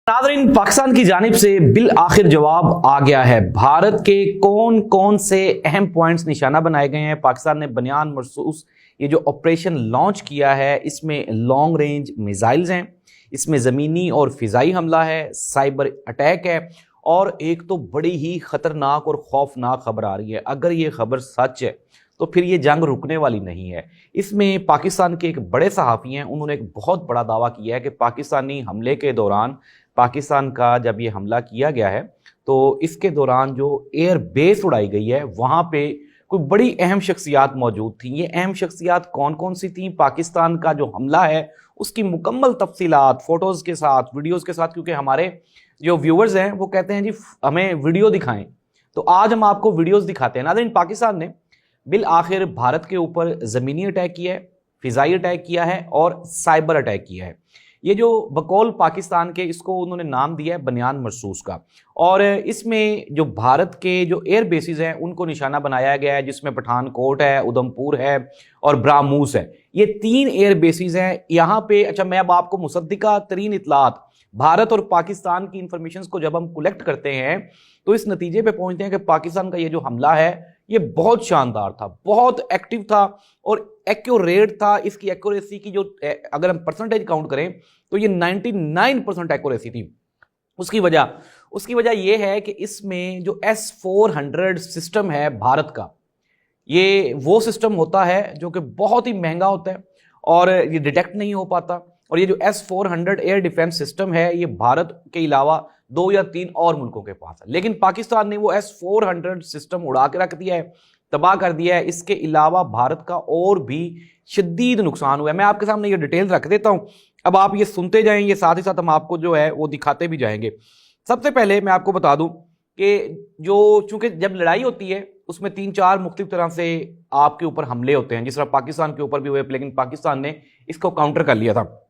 नाज़रीन, पाकिस्तान की जानिब से बिल आखिर जवाब आ गया है। भारत के कौन कौन से अहम पॉइंट्स निशाना बनाए गए हैं। पाकिस्तान ने बनियान मरसूस ये जो ऑपरेशन लॉन्च किया है, इसमें लॉन्ग रेंज मिसाइल्स हैं, इसमें ज़मीनी और फ़िज़ाई हमला है, साइबर अटैक है, और एक तो बड़ी ही ख़तरनाक और खौफनाक खबर आ रही है। अगर ये खबर सच है तो फिर ये जंग रुकने वाली नहीं है। इसमें पाकिस्तान के एक बड़े सहाफ़ी हैं, उन्होंने एक बहुत बड़ा दावा किया है कि पाकिस्तानी हमले के दौरान, पाकिस्तान का जब ये हमला किया गया है तो इसके दौरान जो एयर बेस उड़ाई गई है वहाँ पे कोई बड़ी अहम शख्सियात मौजूद थी। ये अहम शख्सियात कौन कौन सी थी? पाकिस्तान का जो हमला है उसकी मुकम्मल तफसीलात फ़ोटोज़ के साथ, वीडियोज़ के साथ, क्योंकि हमारे जो व्यूवर्स हैं वो कहते हैं जी हमें वीडियो दिखाएं, तो आज हम आपको वीडियोज़ दिखाते हैं। नाज़रीन, पाकिस्तान ने बिल आखिर भारत के ऊपर ज़मीनी अटैक किया है, फ़िज़ाई अटैक किया है और साइबर अटैक किया है। ये जो बकौल पाकिस्तान के, इसको उन्होंने नाम दिया है बनियान मरसूस का, और इसमें जो भारत के जो एयर बेसिस हैं उनको निशाना बनाया गया है, जिसमें पठानकोट है, उधमपुर है और ब्राह्मूस है। ये 3 एयर बेसिस हैं यहाँ पे। अच्छा, मैं अब आपको मुसद्दिका तरीन इतलात, भारत और पाकिस्तान की इंफॉर्मेशन को जब हम कलेक्ट करते हैं तो इस नतीजे पे पहुंचते हैं कि पाकिस्तान का ये जो हमला है ये बहुत शानदार था, बहुत एक्टिव था और एक्यूरेट था। इसकी एक्यूरेसी की जो अगर हम परसेंटेज काउंट करें तो ये 99% एक्यूरेसी थी। उसकी वजह यह है कि इसमें जो S-400 सिस्टम है भारत का, ये वो सिस्टम होता है जो कि बहुत ही महंगा होता है और ये डिटेक्ट नहीं हो पाता। और ये जो S-400 एयर डिफेंस सिस्टम है ये भारत के अलावा 2 या 3 और मुल्कों के पास है, लेकिन पाकिस्तान ने वो S-400 सिस्टम उड़ा के रख दिया है, तबाह कर दिया है। इसके अलावा भारत का और भी शदीद नुकसान हुआ है। मैं आपके सामने ये डिटेल रख देता हूं, अब आप ये सुनते जाएं, ये साथ ही साथ हम आपको जो है वो दिखाते भी जाएंगे। सबसे पहले मैं आपको बता दूं कि चूंकि जब लड़ाई होती है उसमें 3-4 मुख्तलिफ तरह से आपके ऊपर हमले होते हैं, जिस तरह पाकिस्तान के ऊपर भी हुए, लेकिन पाकिस्तान ने इसको काउंटर कर लिया था।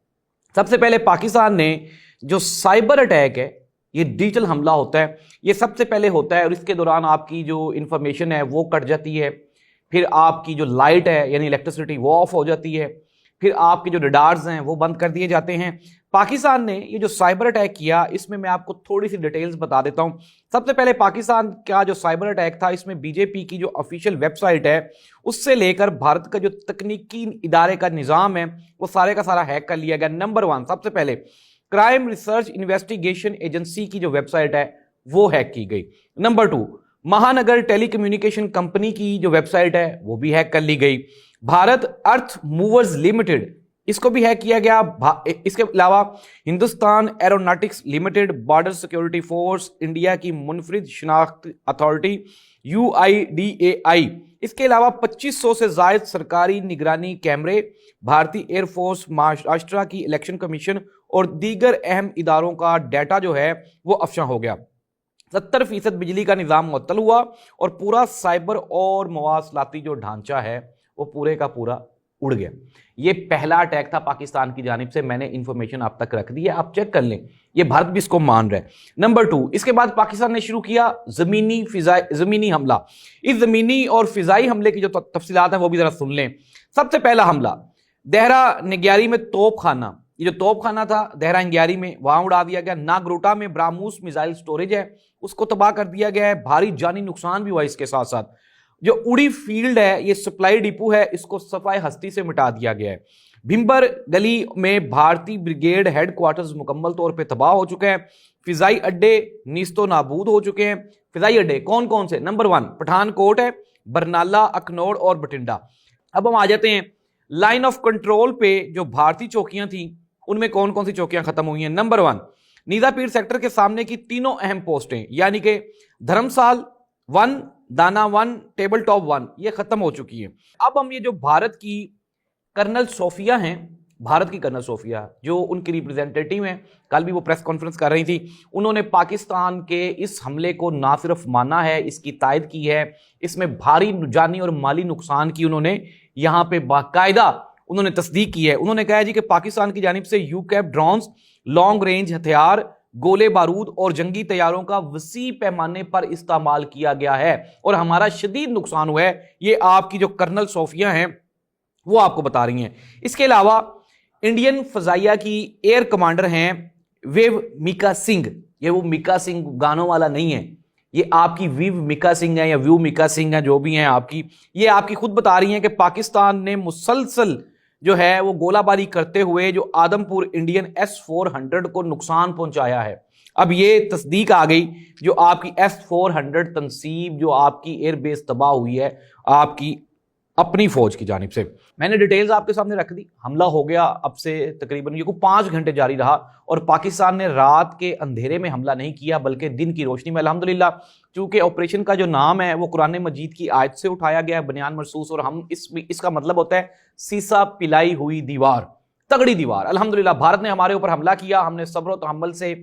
सबसे पहले पाकिस्तान ने जो साइबर अटैक है, ये डिजिटल हमला होता है, ये सबसे पहले होता है और इसके दौरान आपकी जो इंफॉर्मेशन है वो कट जाती है, फिर आपकी जो लाइट है यानी इलेक्ट्रिसिटी वो ऑफ हो जाती है, फिर आपके जो रडार्स हैं वो बंद कर दिए जाते हैं। पाकिस्तान ने ये जो साइबर अटैक किया, इसमें मैं आपको थोड़ी सी डिटेल्स बता देता हूं। सबसे पहले पाकिस्तान का जो साइबर अटैक था, इसमें बीजेपी की जो ऑफिशियल वेबसाइट है उससे लेकर भारत का जो तकनीकी इदारे का निज़ाम है वो सारे का सारा हैक कर लिया गया। नंबर 1, सबसे पहले क्राइम रिसर्च इन्वेस्टिगेशन एजेंसी की जो वेबसाइट है वो हैक की गई। नंबर 2, महानगर टेलीकम्युनिकेशन कंपनी की जो वेबसाइट है वो भी हैक कर ली गई। भारत अर्थ मूवर्स लिमिटेड, इसको भी हैक किया गया। इसके अलावा Hindustan aeronautics limited, border security force, India की मुनफरिद शनाख्त अथॉरिटी UIDAI, इसके अलावा 2500 से ज्यादा सरकारी निगरानी कैमरे, भारतीय एयरफोर्स, महाराष्ट्र की इलेक्शन कमीशन और दीगर अहम इदारों का डाटा जो है वो अफशा हो गया। 70% बिजली का निज़ाम मुअत्तल हुआ और पूरा साइबर और मवासलाती जो ढांचा है वो पूरे का पूरा उड़ गया। ये पहला अटैक था पाकिस्तान की जानिब से, मैंने इंफॉर्मेशन आप तक रख दी है, आप चेक कर लें, ये भारत भी इसको मान रहा है। नंबर 2, इसके बाद पाकिस्तान ने शुरू किया ज़मीनी हमला। इस ज़मीनी और फ़िज़ाई हमले की जो तफसीलात हैं वो भी ज़रा सुन लें। सबसे पहला हमला देहरा निग्यारी में तोपखाना, ये जो तोपखाना था देहरा निग्यारी में, वहां उड़ा दिया गया। नागरोटा में ब्राह्मूस मिसाइल स्टोरेज है उसको तबाह कर दिया गया है, भारी जानी नुकसान भी हुआ। इसके साथ साथ जो उड़ी फील्ड है, ये सप्लाई डिपो है, इसको सफाई हस्ती से मिटा दिया गया है। भिम्बर गली में भारतीय ब्रिगेड हेडक्वार्टर्स मुकम्मल तौर पे तबाह हो चुके हैं। फिजाई अड्डे नीस्तो नाबूद हो चुके हैं। फिजाई अड्डे कौन कौन से? नंबर 1 पठानकोट है, बरनाला, अखनौर और बठिंडा। अब हम आ जाते हैं लाइन ऑफ कंट्रोल पे। जो भारतीय चौकियां थी उनमें कौन कौन सी चौकियां खत्म हुई हैं? नंबर 1 नीजापीर सेक्टर के सामने की तीनों अहम पोस्टें, यानी कि धर्मसाल 1, दाना 1, टेबल टॉप 1, ये खत्म हो चुकी है। अब हम ये जो भारत की कर्नल सोफिया हैं, भारत की कर्नल सोफिया जो उनकी रिप्रेजेंटेटिव हैं, कल भी वो प्रेस कॉन्फ्रेंस कर रही थी, उन्होंने पाकिस्तान के इस हमले को ना सिर्फ माना है, इसकी तायद की है, इसमें भारी जानी और माली नुकसान की उन्होंने यहाँ पे बाकायदा उन्होंने तस्दीक की है। उन्होंने कहा जी कि पाकिस्तान की जानिब से यूकैप ड्रोन्स, लॉन्ग रेंज हथियार, गोले बारूद और जंगी तैयारों का वसी पैमाने पर इस्तेमाल किया गया है और हमारा शदीद नुकसान हुआ है। ये आपकी जो कर्नल सोफिया हैं वो आपको बता रही हैं। इसके अलावा इंडियन फजाइया की एयर कमांडर हैं वेव मिका सिंह, ये वो मिका सिंह गानों वाला नहीं है, ये आपकी वीव मिका सिंह है या व्यू मिका सिंह है, जो भी हैं आपकी, ये आपकी खुद बता रही हैं कि पाकिस्तान ने मुसलसल जो है वो गोलाबारी करते हुए जो आदमपुर इंडियन S-400 को नुकसान पहुंचाया है। अब ये तस्दीक आ गई, जो आपकी S-400 तनसीब जो आपकी एयरबेस तबाह हुई है आपकी अपनी फौज की जानिब से। मैंने डिटेल्स आपके सामने रख दी। हमला हो गया, अब से तकरीबन ये को 5 घंटे जारी रहा और पाकिस्तान ने रात के अंधेरे में हमला नहीं किया बल्कि दिन की रोशनी में। अल्हम्दुलिल्लाह, चूंकि ऑपरेशन का जो नाम है वो कुरान मजीद की आयत से उठाया गया है, बनियान मरसूस, और हम इसका मतलब होता है सीसा पिलाई हुई दीवार, तगड़ी दीवार। अल्हम्दुलिल्लाह भारत ने हमारे ऊपर हमला किया, हमने सब्र व तहम्मुल से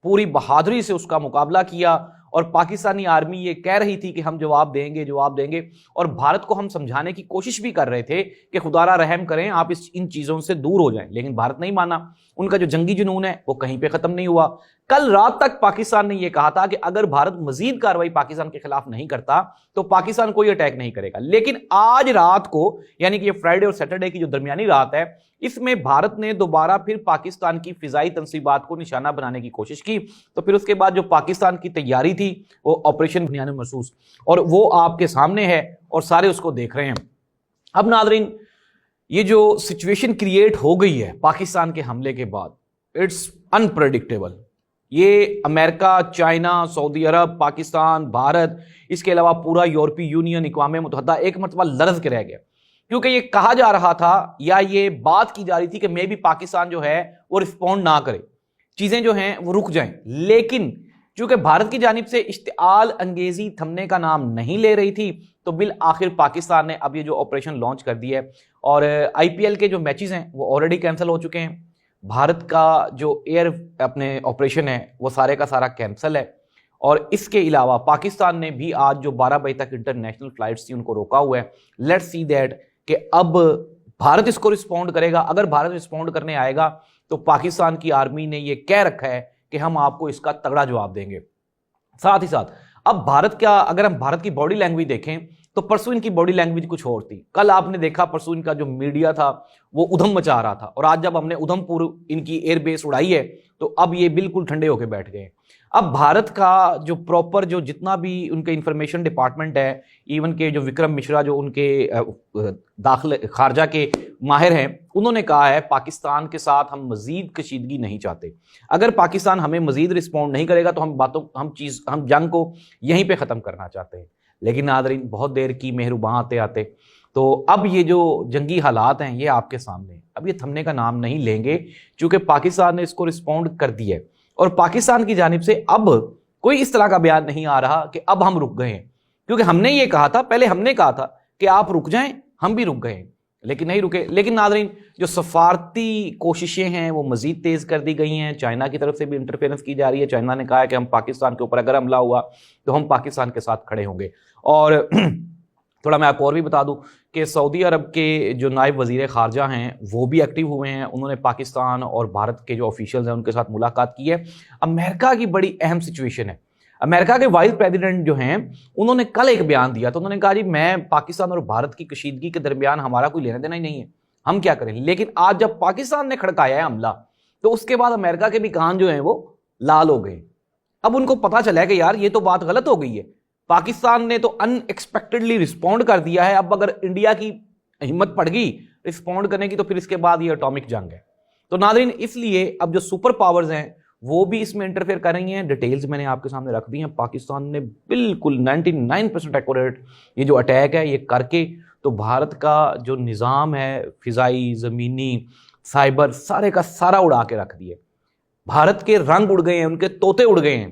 पूरी बहादुरी से उसका मुकाबला किया और पाकिस्तानी आर्मी ये कह रही थी कि हम जवाब देंगे, और भारत को हम समझाने की कोशिश भी कर रहे थे कि खुदारा रहम करें, आप इन चीज़ों से दूर हो जाएं, लेकिन भारत नहीं माना। उनका जो जंगी जुनून है वो कहीं पे ख़त्म नहीं हुआ। कल रात तक पाकिस्तान ने यह कहा था कि अगर भारत मजीद कार्रवाई पाकिस्तान के खिलाफ नहीं करता तो पाकिस्तान कोई अटैक नहीं करेगा, लेकिन आज रात को, यानी कि ये फ्राइडे और सैटरडे की जो दरमियानी रात है, इसमें भारत ने दोबारा फिर पाकिस्तान की फिजाई तंसीबात को निशाना बनाने की कोशिश की। तो फिर उसके बाद जो पाकिस्तान की तैयारी थी वो ऑपरेशन बनियान मरसूस, और वो आपके सामने है और सारे उसको देख रहे हैं। अब नादरीन, ये जो सिचुएशन क्रिएट हो गई है पाकिस्तान के हमले के बाद, इट्स अनप्रेडिक्टेबल। ये अमेरिका, चाइना, सऊदी अरब, पाकिस्तान, भारत, इसके अलावा पूरा यूरोपीय यूनियन, अक़वाम मुत्तहिदा एक मरतबा लरज़ के रह गया, क्योंकि ये कहा जा रहा था या ये बात की जा रही थी कि मे भी पाकिस्तान जो है वो रिस्पॉन्ड ना करे, चीजें जो हैं वो रुक जाएं। लेकिन चूंकि भारत की जानिब से इश्तिआल अंगेजी थमने का नाम नहीं ले रही थी, तो बिल आखिर पाकिस्तान ने अब ये जो ऑपरेशन लॉन्च कर दिया है, और IPL के जो मैचेस हैं वो ऑलरेडी कैंसिल हो चुके हैं। भारत का जो एयर अपने ऑपरेशन है वो सारे का सारा कैंसिल है, और इसके अलावा पाकिस्तान ने भी आज जो 12 बजे तक इंटरनेशनल फ्लाइट्स थी उनको रोका हुआ है। लेट्स सी दैट कि अब भारत इसको रिस्पॉन्ड करेगा। अगर भारत रिस्पॉन्ड करने आएगा तो पाकिस्तान की आर्मी ने यह कह रखा है कि हम आपको इसका तगड़ा जवाब देंगे। साथ ही साथ अब भारत का, अगर हम भारत की बॉडी लैंग्वेज देखें तो परसों इनकी बॉडी लैंग्वेज कुछ और थी। कल आपने देखा परसों इनका जो मीडिया था वो उधम मचा रहा था, और आज जब हमने उधमपुर इनकी एयरबेस उड़ाई है तो अब ये बिल्कुल ठंडे होकर बैठ गए। अब भारत का जो प्रॉपर जो जितना भी उनके इंफॉर्मेशन डिपार्टमेंट है, इवन के जो विक्रम मिश्रा जो उनके दाखिल खारजा के माहिर हैं, उन्होंने कहा है पाकिस्तान के साथ हम मजीद कशीदगी नहीं चाहते। अगर पाकिस्तान हमें मजीद रिस्पॉन्ड नहीं करेगा तो हम जंग को यहीं पे ख़त्म करना चाहते हैं। लेकिन नादरीन, बहुत देर की मेहरबान आते आते, तो अब ये जो जंगी हालात हैं ये आपके सामने, अब ये थमने का नाम नहीं लेंगे, क्योंकि पाकिस्तान ने इसको रिस्पॉन्ड कर दिया है। और पाकिस्तान की जानिब से अब कोई इस तरह का बयान नहीं आ रहा कि अब हम रुक गए हैं, क्योंकि हमने ये कहा था, पहले हमने कहा था कि आप रुक जाएं, हम भी रुक गए, लेकिन नहीं रुके। लेकिन नादरीन, जो सफारती कोशिशें हैं वो मजीद तेज कर दी गई हैं। चाइना की तरफ से भी इंटरफेरेंस की जा रही है। चाइना ने कहा है कि हम पाकिस्तान के ऊपर अगर हमला हुआ तो हम पाकिस्तान के साथ खड़े होंगे। और थोड़ा मैं आपको और भी बता दूं कि सऊदी अरब के जो नायब वजीर खारजा हैं वो भी एक्टिव हुए हैं। उन्होंने पाकिस्तान और भारत के जो ऑफिशियल्स हैं उनके साथ मुलाकात की है। अमेरिका की बड़ी अहम सिचुएशन है। अमेरिका के वाइस प्रेसिडेंट जो हैं उन्होंने कल एक बयान दिया, तो उन्होंने कहा जी मैं पाकिस्तान और भारत की कशीदगी के दरमियान हमारा कोई लेना देना ही नहीं है, हम क्या करें। लेकिन आज जब पाकिस्तान ने खड़काया है हमला, तो उसके बाद अमेरिका के भी कान जो हैं वो लाल हो गए। अब उनको पता चला है कि यार ये तो बात गलत हो गई है, पाकिस्तान ने तो अनएक्सपेक्टेडली रिस्पॉन्ड कर दिया है। अब अगर इंडिया की हिम्मत पड़ गई रिस्पॉन्ड करने की तो फिर इसके बाद ये एटॉमिक जंग है। तो नादरीन, इसलिए अब जो सुपर पावर्स हैं वो भी इसमें इंटरफेयर कर रही हैं। डिटेल्स मैंने आपके सामने रख दी हैं। पाकिस्तान ने बिल्कुल 99% एक्यूरेट ये जो अटैक है ये करके तो भारत का जो निज़ाम है फिजाई, ज़मीनी, साइबर, सारे का सारा उड़ा के रख दिए। भारत के रंग उड़ गए हैं, उनके तोते उड़ गए हैं।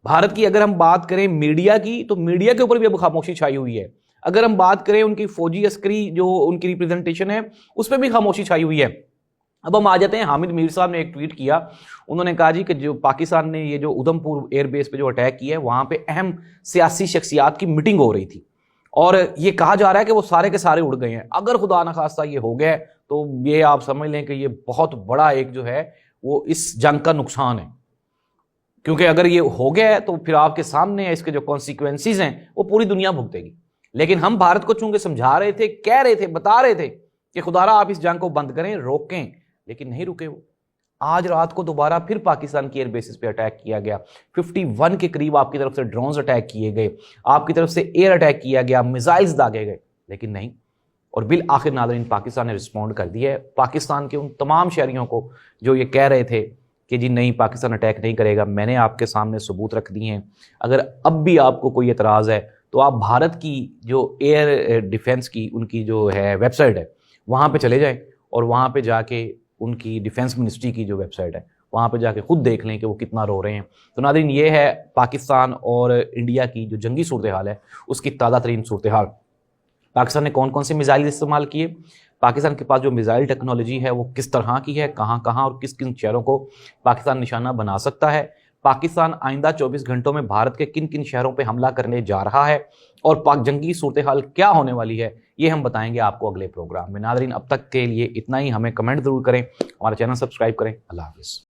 भारत की अगर हम बात करें मीडिया की, तो मीडिया के ऊपर भी अब खामोशी छाई हुई है। अगर हम बात करें उनकी फौजी अस्करी जो उनकी रिप्रेजेंटेशन है उस पर भी खामोशी छाई हुई है। अब हम आ जाते हैं, हामिद मीर साहब ने एक ट्वीट किया, उन्होंने कहा जी कि जो पाकिस्तान ने ये जो उधमपुर एयरबेस पे जो अटैक किया है वहाँ पे अहम सियासी शख्सियात की मीटिंग हो रही थी और ये कहा जा रहा है कि वो सारे के सारे उड़ गए हैं। अगर खुदा न खास्ता ये हो गया तो ये आप समझ लें कि ये बहुत बड़ा एक जो है वो इस जंग का नुकसान है, क्योंकि अगर ये हो गया है तो फिर आपके सामने इसके जो कॉन्सिक्वेंसेस हैं वो पूरी दुनिया भुगतेगी। लेकिन हम भारत को चूंकि समझा रहे थे, कह रहे थे, बता रहे थे कि खुदारा आप इस जंग को बंद करें, रोकें, लेकिन नहीं रुके वो। آج رات کو دوبارہ پھر پاکستان کی ایئر بیسز پہ اٹیک کیا گیا، 51 کے قریب آپ کی طرف سے ڈرونز اٹیک کیے گئے، آپ کی طرف سے ایئر اٹیک کیا گیا، میزائلز داغے گئے، لیکن نہیں۔ اور بالآخر ناظرین پاکستان نے رسپونڈ کر دیا ہے۔ پاکستان کے ان تمام شہریوں کو جو یہ کہہ رہے تھے کہ جی نہیں پاکستان اٹیک نہیں کرے گا، میں نے آپ کے سامنے ثبوت رکھ دیے ہیں۔ اگر اب بھی آپ کو کوئی اعتراض ہے تو آپ بھارت کی جو ایئر ڈیفنس کی ان کی جو ہے ویب سائٹ ہے وہاں پہ چلے جائیں، اور وہاں پہ جا کے ان کی ڈیفنس منسٹری کی جو ویب سائٹ ہے وہاں پہ جا کے خود دیکھ لیں کہ وہ کتنا رو رہے ہیں۔ تو ناظرین یہ ہے پاکستان اور انڈیا کی جو جنگی صورتحال ہے اس کی تازہ ترین صورتحال۔ پاکستان نے کون کون سے میزائل استعمال کیے، پاکستان کے پاس جو میزائل ٹیکنالوجی ہے وہ کس طرح کی ہے، کہاں کہاں اور کس کن شہروں کو پاکستان نشانہ بنا سکتا ہے، پاکستان آئندہ 24 گھنٹوں میں بھارت کے کن کن شہروں پہ حملہ کرنے جا رہا ہے، اور پاک جنگی صورتحال کیا ہونے والی ہے، یہ ہم بتائیں گے آپ کو اگلے پروگرام میں۔ ناظرین اب تک کے لیے اتنا ہی، ہمیں کمنٹ ضرور کریں، ہمارا چینل سبسکرائب کریں۔ اللہ حافظ۔